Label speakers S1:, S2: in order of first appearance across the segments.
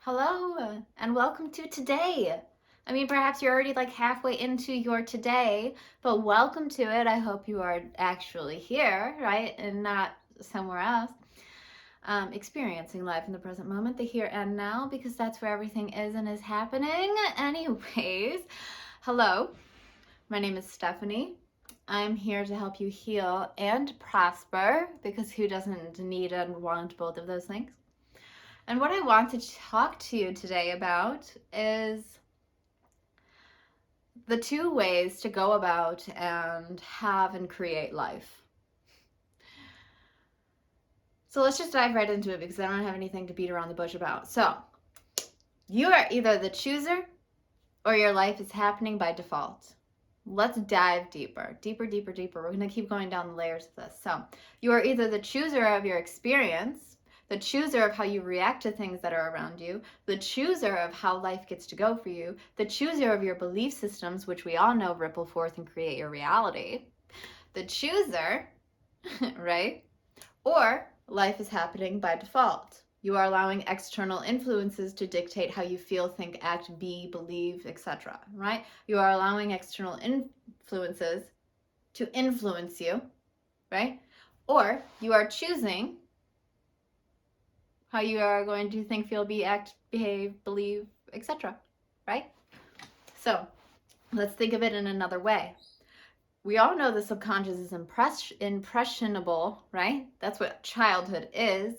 S1: Hello, and welcome to today. I mean, perhaps you're already like halfway into your today, but welcome to it. I hope you are actually here, right? And not somewhere else. Experiencing life in the present moment, the here and now, because that's where everything is and is happening. Anyways, hello, my name is Stephanie. I'm here to help you heal and prosper because who doesn't need and want both of those things? And what I want to talk to you today about is the two ways to go about and have and create life. So let's just dive right into it because I don't have anything to beat around the bush about. So, you are either the chooser or your life is happening by default. Let's dive deeper, deeper, deeper, deeper. We're going to keep going down the layers of this. So, you are either the chooser of your experience, the chooser of how you react to things that are around you, the chooser of how life gets to go for you, the chooser of your belief systems, which we all know ripple forth and create your reality, the chooser, right? Or life is happening by default. You are allowing external influences to dictate how you feel, think, act, be, believe, etc. Right? You are allowing external influences to influence you, right? Or you are choosing how you are going to think, feel, be, act, behave, believe, etc. Right? So let's think of it in another way. We all know the subconscious is impressionable, right? That's what childhood is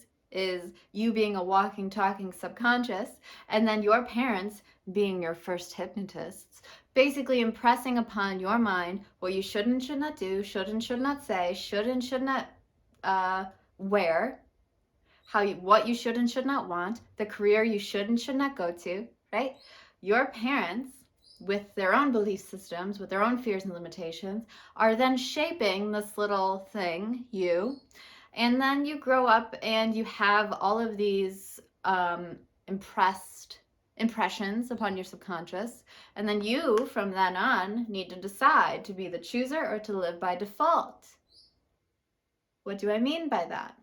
S1: you being a walking, talking subconscious, and then your parents being your first hypnotists, basically impressing upon your mind what you should and should not do, should and should not say, should and should not wear, what you should and should not want, the career you should and should not go to, right? Your parents, with their own belief systems, with their own fears and limitations, are then shaping this little thing, you. And then you grow up and you have all of these impressions upon your subconscious. And then you, from then on, need to decide to be the chooser or to live by default. What do I mean by that?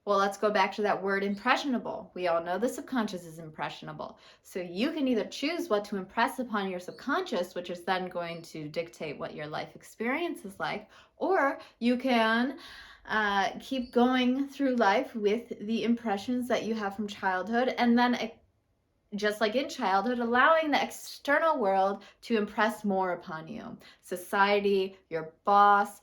S1: Well, let's go back to that word impressionable. We all know the subconscious is impressionable. So you can either choose what to impress upon your subconscious, which is then going to dictate what your life experience is like, or you can keep going through life with the impressions that you have from childhood, and then just like in childhood, allowing the external world to impress more upon you. Society, your boss,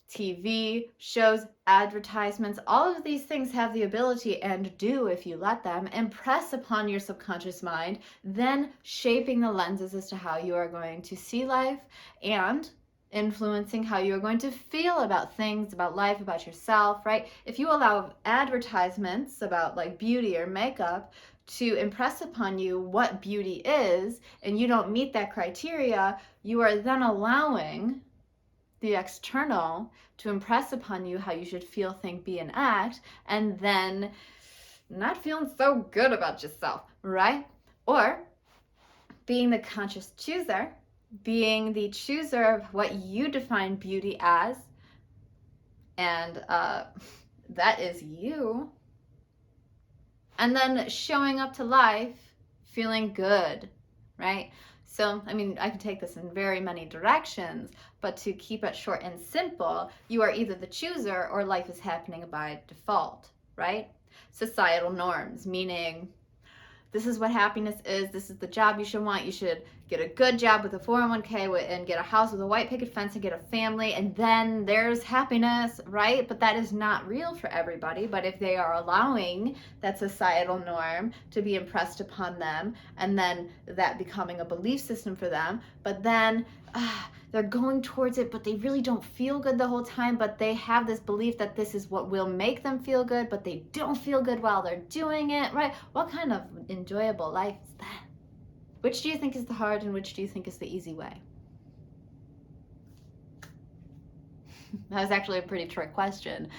S1: TV, shows, advertisements, all of these things have the ability, and do if you let them, impress upon your subconscious mind, then shaping the lenses as to how you are going to see life and influencing how you are going to feel about things, about life, about yourself, right? If you allow advertisements about like beauty or makeup to impress upon you what beauty is, and you don't meet that criteria, you are then allowing the external to impress upon you how you should feel, think, be, and act, and then not feeling so good about yourself, right? Or being the conscious chooser, being the chooser of what you define beauty as, and that is you. And then showing up to life feeling good, right? So, I mean, I can take this in very many directions, but to keep it short and simple, you are either the chooser or life is happening by default, right? Societal norms, meaning this is what happiness is, this is the job you should want, you should get a good job with a 401k and get a house with a white picket fence and get a family, and then there's happiness, right? But that is not real for everybody. But if they are allowing that societal norm to be impressed upon them, and then that becoming a belief system for them, but then they're going towards it, but they really don't feel good the whole time, but they have this belief that this is what will make them feel good, but they don't feel good while they're doing it, right? What kind of enjoyable life is that? Which do you think is the hard and which do you think is the easy way? That was actually a pretty trick question,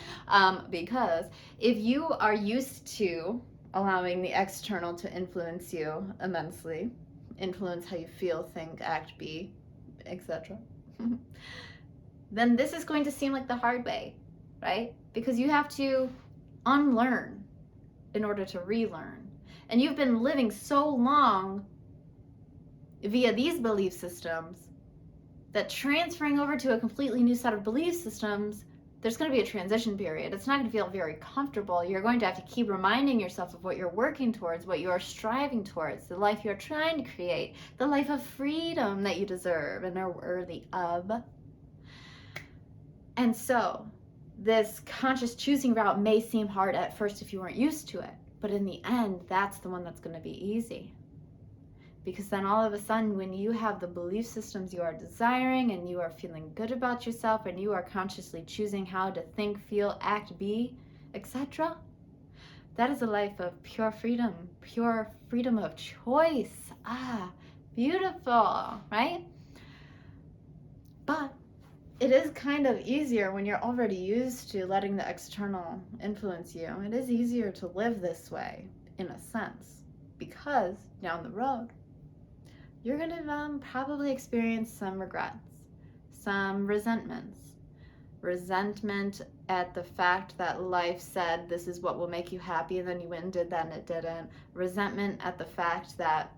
S1: because if you are used to allowing the external to influence you immensely, influence how you feel, think, act, be, etc., then this is going to seem like the hard way, right? Because you have to unlearn in order to relearn. And you've been living so long via these belief systems that transferring over to a completely new set of belief systems, there's going to be a transition period. It's not going to feel very comfortable. You're going to have to keep reminding yourself of what you're working towards, what you are striving towards, the life you're trying to create, the life of freedom that you deserve and are worthy of. And so this conscious choosing route may seem hard at first if you weren't used to it, but in the end, that's the one that's going to be easy. Because then all of a sudden, when you have the belief systems you are desiring and you are feeling good about yourself and you are consciously choosing how to think, feel, act, be, etc., that is a life of pure freedom of choice. Ah, beautiful, right? But it is kind of easier when you're already used to letting the external influence you. It is easier to live this way, in a sense, because down the road, you're going to probably experience some regrets, some resentments. Resentment at the fact that life said this is what will make you happy, and then you went and did that and it didn't. Resentment at the fact that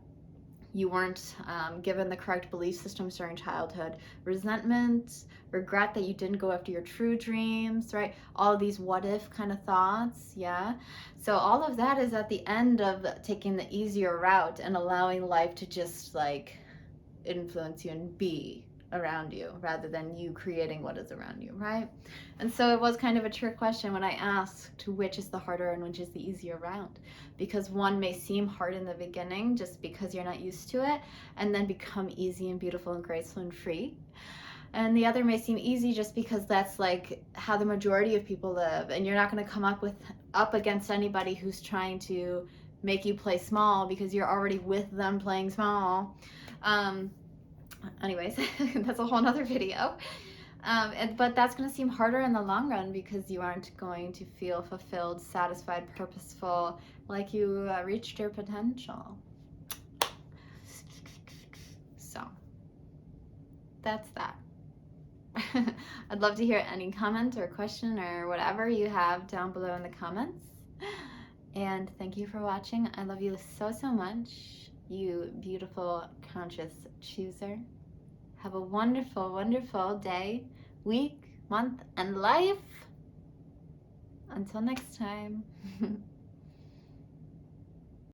S1: you weren't given the correct belief systems during childhood. Resentment, regret that you didn't go after your true dreams, right? All of these what if kind of thoughts, yeah? So all of that is at the end of taking the easier route and allowing life to just like influence you and be around you rather than you creating what is around you, right? And so it was kind of a trick question when I asked which is the harder and which is the easier route, because one may seem hard in the beginning just because you're not used to it and then become easy and beautiful and graceful and free, and the other may seem easy just because that's like how the majority of people live, and you're not going to come up against anybody who's trying to make you play small because you're already with them playing small. Anyways, that's a whole nother video. But that's going to seem harder in the long run because you aren't going to feel fulfilled, satisfied, purposeful, like you reached your potential. So that's that. I'd love to hear any comment or question or whatever you have down below in the comments. And thank you for watching. I love you so, so much, you beautiful conscious chooser. Have a wonderful, wonderful day, week, month, and life. Until next time.